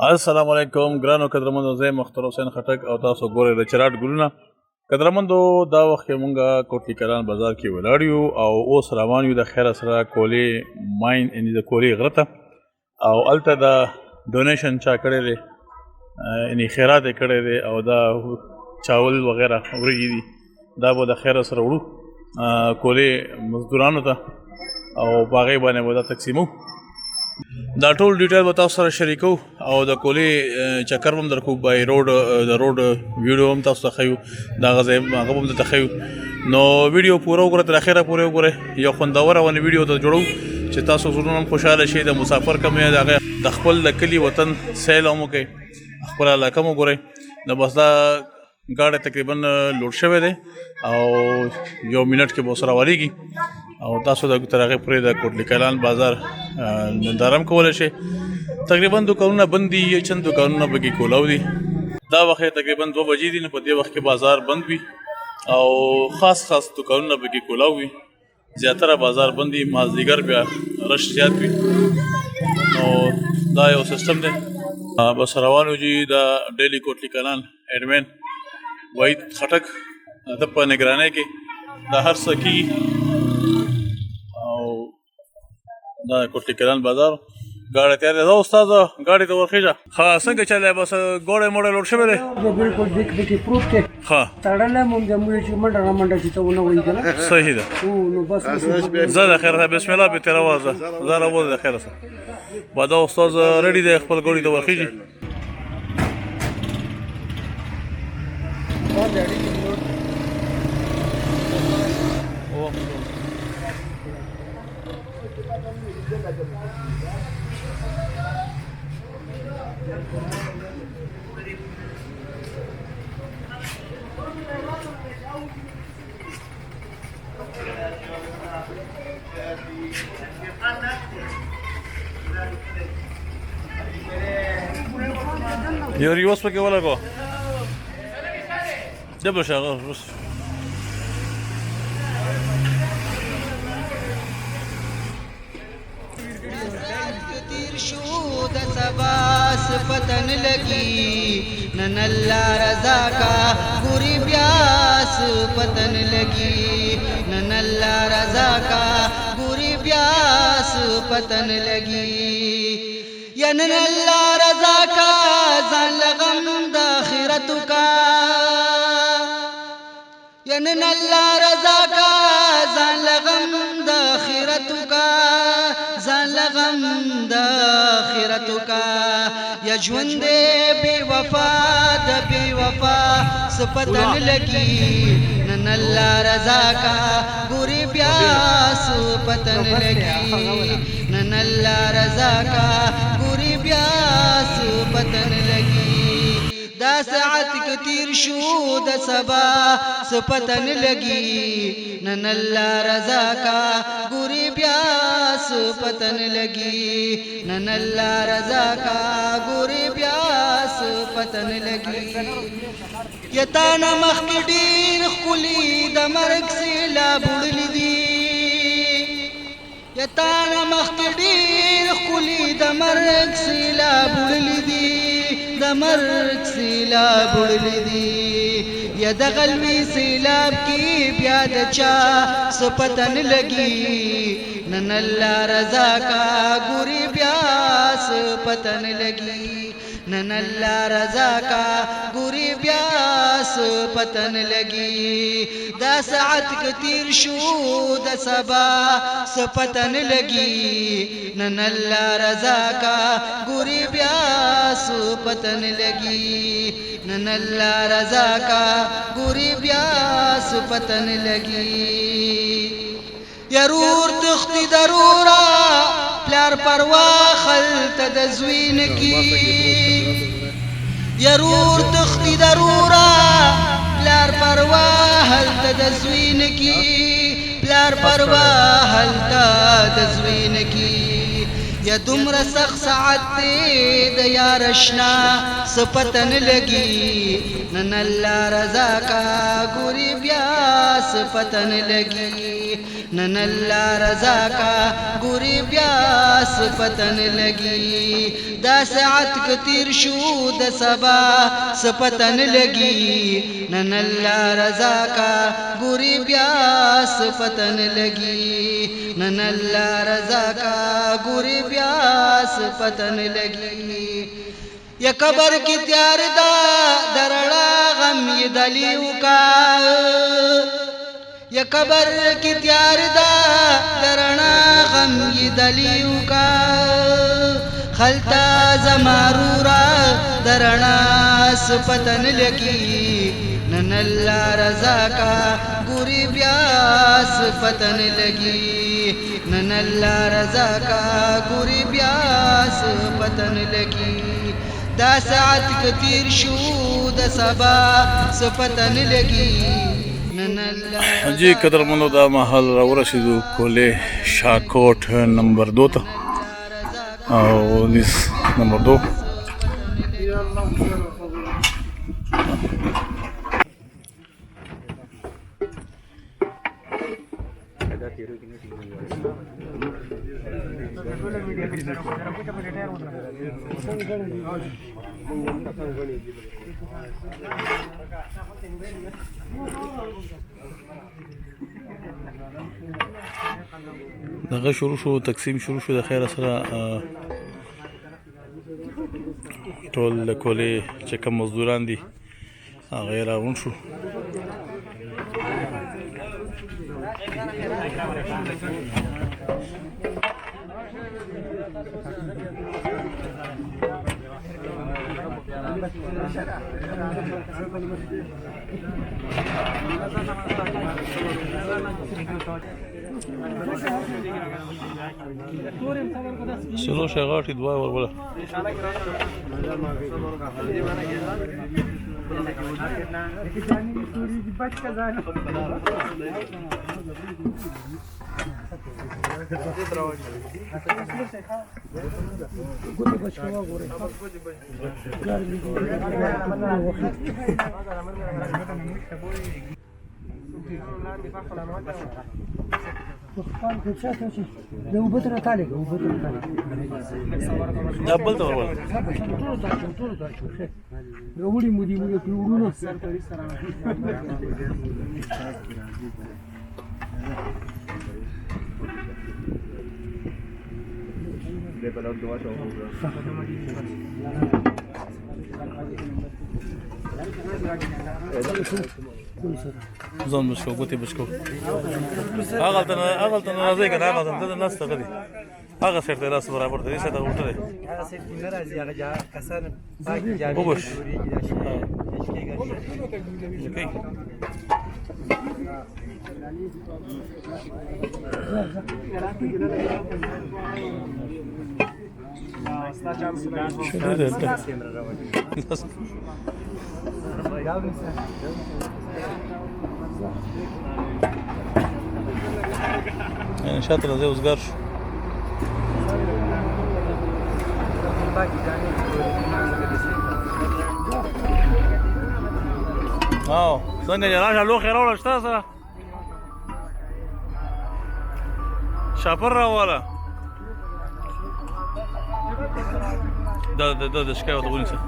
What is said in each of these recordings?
السلام علیکم ګرانو قدرمنو زه مختار حسین خټک او تاسو ګورئ د چراټ ګلونه قدرمندو دا وخت کې مونږه کوټلی کلان بازار کې ولاړ یو او اوس روان یو د خیر سره کولې ماین یعنې د کولې غره ته او هلته د ډونیشن چا کړی دی یعنې خیرات یې کړی دی او دا چاول وغیره وریجې دي دا به د خیر سره وړو کولې مزدورانو ته او په هغې باندې به دا تقسیمو دا ټول ډیټیل به تاسو سره شریکو او د کولې چکر به هم درکو بای روډ د روډ ویډیو هم تاسو ته ښیو دغه ځای هغه به هم درته ښیو نو ویډیو پوره وګورئ تر اخره پورې وګورئ یو خوندوره ونې ویډیو ته جوړو چې تاسو زړونه هم خوشحاله شي د مسافر کم یې د هغې د خپل د کلي وطن سیل هم وکړئ خپله علاقه هم وګورئ نو بس دا ګاډی تقریبا لوډ شوی دی او یو منټ کې به ورسره والیږي او تاسو د تر هغې پورې د کوټلی کلان بازار ننداره هم کولی شئ تقریبا دوکانونه بند دي چند دوکانونه پکې کولاو دي دا وخت یې تقریبا 2 بجې دي نو په دې وخت کې بازار بند وي او خاص دوکانونه پکې کولاو وي زیاتره بازار بند دي مازدیګر بیا رش زیات وي نو دا یو سیستم دی بس روان یو چې د ډیلی کوټلی کلان ایډمن وحید خټک د په نگرانۍ کې دا هر څه کېږي دا کوټلی کلان بازار ګاډی تیار دی دا استاد ګاډي ته ورخېږه ښه څنګه چلی بس ګوړی موړی لوډ شوی دی بالکل دې پروف دی ښه تړلی مو د موږ چې منډه رامنډه چې ته ونه وایي که نه صحیح ده نو بس زه د خیر بسم الله پې تېروه زه راوځه د خیر سره با دا استاد ریډي دی خپل ګوړي ته ورخېږي یو ریوس پکې ولګو جبل شغال بس شود سباس پتن لگی نن اللہ رضا کا گوری بیاس پتن لگی نن اللہ رضا کا گوری بیاس پتن لگی یا نن اللہ رضا کا زان لغم داخرت کا یا نن اللہ رضا کا زان لغم داخرت کا زان لغم داخرت کا یا ژوند بے وفا د بے وفا سپتن لگی نن اللہ رضا کا گوری بیاس پتن لگی نن اللہ رضا کا گوری بیاس پتن لگی دا ساعت کتیر شو دا سبا سپتن لگی نن اللہ رضا کا گوری بیاس پتن لگی نن اللہ رضا کا گوری بیاس پتن لگی یتانا مخی ډیر خلی د مرگ سیلا بڑلی دی یتانا مخی ډیر خلی د مرگ سیلا بڑلی دی د مرگ سیلا بڑلی دی یا د غلوی سیلاب کی بیا د چا سپتن لگی نن اللہ رضا کا گوری بیاس پتن لگی نن اللہ رضا کا گوری بیاس پتن لگی دا ساعت کتیر شو دا سبا سپتن لگی نن اللہ رضا کا گوری بیاس پتن لگی نن اللہ رضا کا گوری بیاس پتن لگی یرور تختی درورا پلار پروا خلط دزوین کی یرور تختی درورا پلار پروا خلط دزوین کی پلار پروا خلط دزوین کی یا دومره سخت ساعت دی د یار اشنا څه پته نه لګي نن الله رضا کا ګوري بیا څه پته نه لګي نن الله رضا کا ګوري بیا څه پته نه لګي دا ساعت کتیر شو د سبا څه پته نه لګي نن الله رضا کا ګوري بیا څه پته نه لګي نن الله رضا کا ګوري بیا څه پته نه لګي یا قبر کی تیار دا درڑا غم یہ دلیو کا یا قبر کی تیار دا درڑا غم یہ دلیو کا خلتا زمارورا درڑا سپتن لگی نن اللہ رضا کا گوری بیاس پتن لگی نن اللہ رضا کا گوری بیاس پتن لگی دا ساعت کتیر شو د سبا سپتن لگی نن اللہ جی قدرمنو دا محل راورسیدو کوله شاکوټ نمبر 2 ته او لیس نمبر 2 دغه شروع شو تقسیم شروع شو د خیر سره ټول کولې چې کوم مزدوران دي هغه راغون شو سلو شغاټي دوه وربله د اوبه تر تاله دبل ته ورول ټول دا وړي مودي مودي پیورونه de para do acho ځان بچو ګوتې بچو هغه ته راځي کنه هغه ته ناس ته غدي هغه سره ته لاس برابر دی څه ته وټره هغه سره نه راځي هغه جا کسان باقي جاري وګوش شاطر زي وزقار څنګه راشه لو خیر ولا شته سره شاپر راواله دا شکایت ورته ونیسه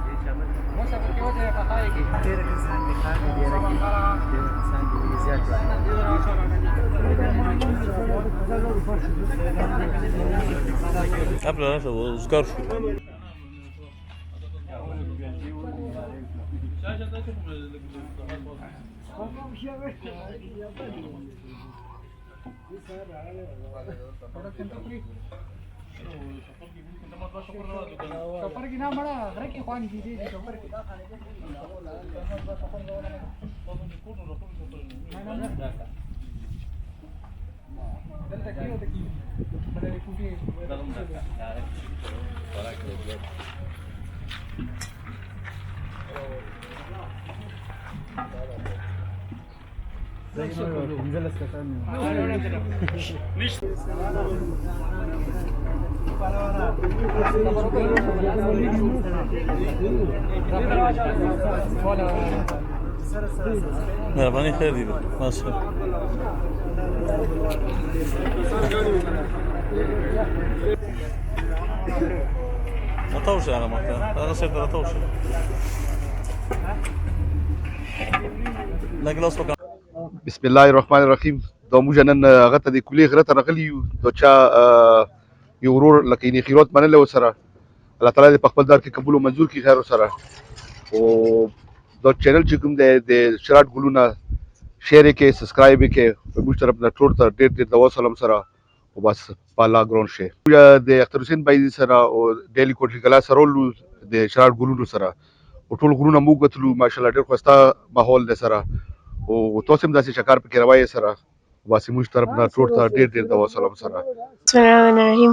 قبل راشه وزقار شو سفر کی نام بڑا غره کی خوان کی دي سفر کی دلته کیو ته کی بڑے کوټي مهرباني خیر دی بس راتوشه هغه ماته هغه سره راتوشه لګلاس وکړه بسم الله الرحمن الرحیم دا موږ نن هغه ته د کلي غره ته راغلي یو د چا یو ورور لکه یې خیرات منلی ورسره الله تعالی دې په خپل دار کې قبول او منظور کړي خیر ورسره او دا چینل چې کوم دی د شراټ ګلونه شیر یې کړئ سبسکرایب یې کړئ زموږ طرف نه ټول ته ډېر ډېر دعا سلام سره او بس په الله ګران شي د اختر حسین بھائی سره او ډیلی کوټلی کلا سره ولو د شراټ ګلونو سره او ټول غرونه موږ وتلو ماشاءالله ډېر ښایسته ماحول دی سره او تاسو هم داسې چکر پکې روایې سره بس موږ طرف نه ټول ته ډېر ډېر دعا سلام سره Bismillahirrahmanirrahim.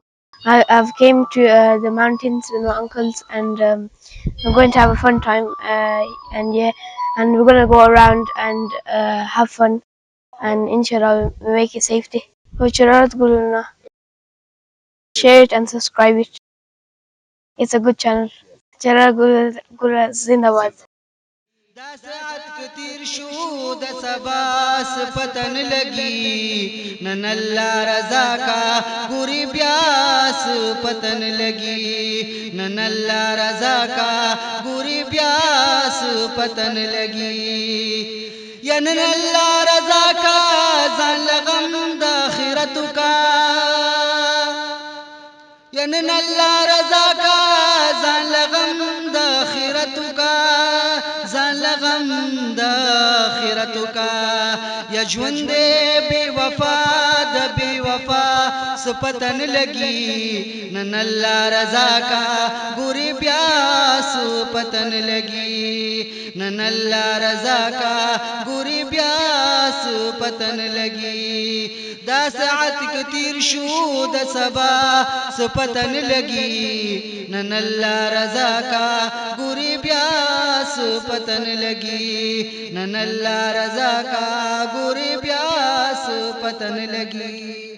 I've came to the mountains with my uncles, and I'm going to have a fun time. And we're going to go around and have fun, and inshallah we make it safety. Share it and subscribe it. It's a good channel. Charar Gula Zindabad. دا ساعت کتیر شو د سبا پتن لگی نن الله رضا کا ګوري بیاس پتن لگی نن الله رضا کا ګوري بیاس پتن لگی یا نن الله رضا کا ځان لغم د آخرت کا یا نن الله رضا کا ځان لغم د آخرت کا زلغم دا آخرت کا یا ژوند بے وفا د بے وفا سپتن لگی نن الله رضا کا ګوري بیا سپتن لگی نن الله رضا کا ګوري بیا سپتن لگی دا ساعت کتیر شو د سبا سپتن لگی نن الله رضا کا ګوري بیا پتن لگی نن اللہ رضا کا ګوري بیا پتن لگی